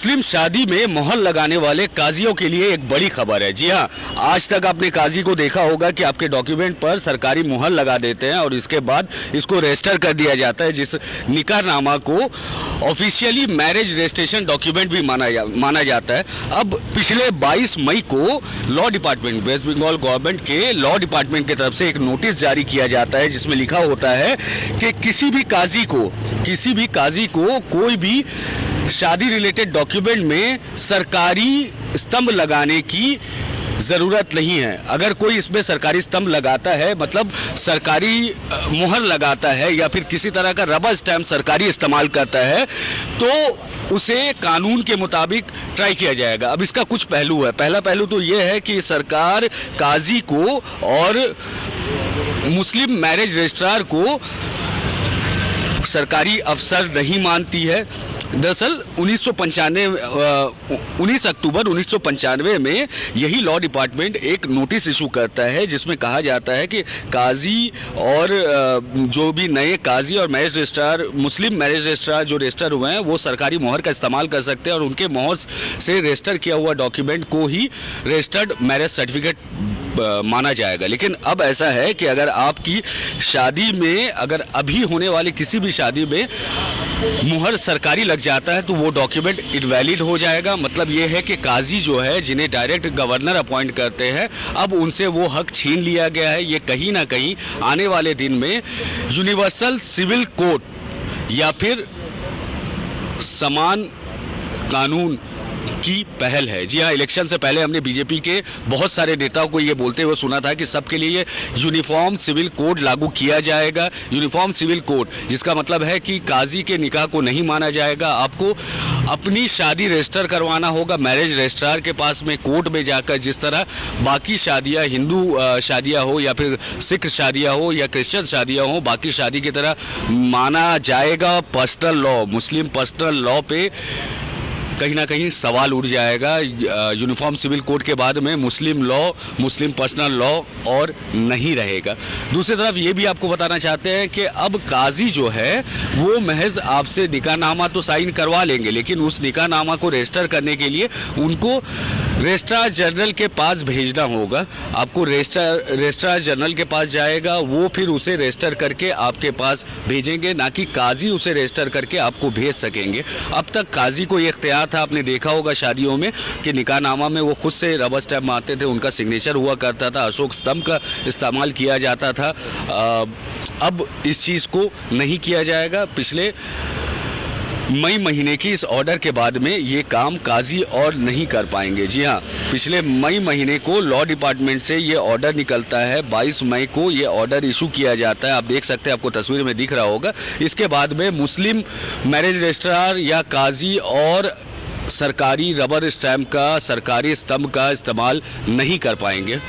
मुस्लिम शादी में मोहर लगाने वाले काजियों के लिए एक बड़ी खबर है। जी हाँ, आज तक आपने काजी को देखा होगा कि आपके डॉक्यूमेंट पर सरकारी मोहर लगा देते हैं और इसके बाद इसको रजिस्टर कर दिया जाता है, जिस निकाहनामा को ऑफिशियली मैरिज रजिस्ट्रेशन डॉक्यूमेंट भी माना जाता है। अब पिछले 22 मई को law department, West Bengal government के लॉ डिपार्टमेंट की तरफ से एक नोटिस जारी किया जाता है, जिसमें लिखा होता है कि किसी भी काजी को कोई भी शादी रिलेटेड डॉक्यूमेंट में सरकारी स्तंभ लगाने की ज़रूरत नहीं है। अगर कोई इसमें सरकारी स्तंभ लगाता है, मतलब सरकारी मुहर लगाता है या फिर किसी तरह का रबर स्टैम्प सरकारी इस्तेमाल करता है, तो उसे कानून के मुताबिक ट्राई किया जाएगा। अब इसका कुछ पहलू है। पहला पहलू तो ये है कि सरकार काजी को और मुस्लिम मैरिज रजिस्ट्रार को सरकारी अफसर नहीं मानती है। दरअसल 19 अक्टूबर 1995 में यही लॉ डिपार्टमेंट एक नोटिस इशू करता है, जिसमें कहा जाता है कि काजी और जो भी नए काजी और मैरिज रजिस्ट्रार, मुस्लिम मैरिज रजिस्ट्रार जो रजिस्टर हुए हैं, वो सरकारी मोहर का इस्तेमाल कर सकते हैं और उनके मोहर से रजिस्टर किया हुआ डॉक्यूमेंट को ही रजिस्टर्ड मैरिज सर्टिफिकेट माना जाएगा। लेकिन अब ऐसा है कि अगर आपकी शादी में, अगर अभी होने वाली किसी भी शादी में मुहर सरकारी लग जाता है, तो वो डॉक्यूमेंट इनवैलिड हो जाएगा। मतलब ये है कि काजी जो है, जिन्हें डायरेक्ट गवर्नर अपॉइंट करते हैं, अब उनसे वो हक छीन लिया गया है। ये कहीं ना कहीं आने वाले दिन में यूनिवर्सल सिविल कोड या फिर समान कानून की पहल है। जी हाँ, इलेक्शन से पहले हमने बीजेपी के बहुत सारे नेताओं को ये बोलते हुए सुना था कि सबके लिए यूनिफॉर्म सिविल कोड लागू किया जाएगा। यूनिफॉर्म सिविल कोड, जिसका मतलब है कि काजी के निकाह को नहीं माना जाएगा। आपको अपनी शादी रजिस्टर करवाना होगा मैरिज रजिस्ट्रार के पास में, कोर्ट में जाकर। जिस तरह बाकी शादियाँ, हिंदू शादियाँ हो या फिर सिख शादियाँ हो या क्रिश्चियन शादियाँ हो, बाकी शादी की तरह माना जाएगा। पर्सनल लॉ, मुस्लिम पर्सनल लॉ पे कहीं ना कहीं सवाल उठ जाएगा। यूनिफॉर्म सिविल कोड के बाद में मुस्लिम लॉ, मुस्लिम पर्सनल लॉ और नहीं रहेगा। दूसरी तरफ ये भी आपको बताना चाहते हैं कि अब काजी जो है वो महज आपसे निकाहनामा तो साइन करवा लेंगे, लेकिन उस निकाहनामा को रजिस्टर करने के लिए उनको रजिस्ट्रार जनरल के पास भेजना होगा। आपको रजिस्ट्रार जनरल के पास जाएगा, वो फिर उसे रजिस्टर करके आपके पास भेजेंगे, ना कि काजी उसे रजिस्टर करके आपको भेज सकेंगे। अब तक काजी को ये इख्तियार था, आपने देखा होगा शादियों में कि निकाहनामा में वो खुद से रबर स्टैम्प मारते थे, उनका सिग्नेचर हुआ करता था, अशोक स्तंभ का इस्तेमाल किया जाता था। अब इस चीज़ को नहीं किया जाएगा। पिछले मई महीने की इस ऑर्डर के बाद में ये काम काजी और नहीं कर पाएंगे। जी हाँ, पिछले मई महीने को लॉ डिपार्टमेंट से ये ऑर्डर निकलता है। 22 मई को ये ऑर्डर इशू किया जाता है। आप देख सकते हैं, आपको तस्वीर में दिख रहा होगा। इसके बाद में मुस्लिम मैरिज रजिस्ट्रार या काजी और सरकारी रबर स्टैम्प का, सरकारी स्तंभ का इस्तेमाल नहीं कर पाएंगे।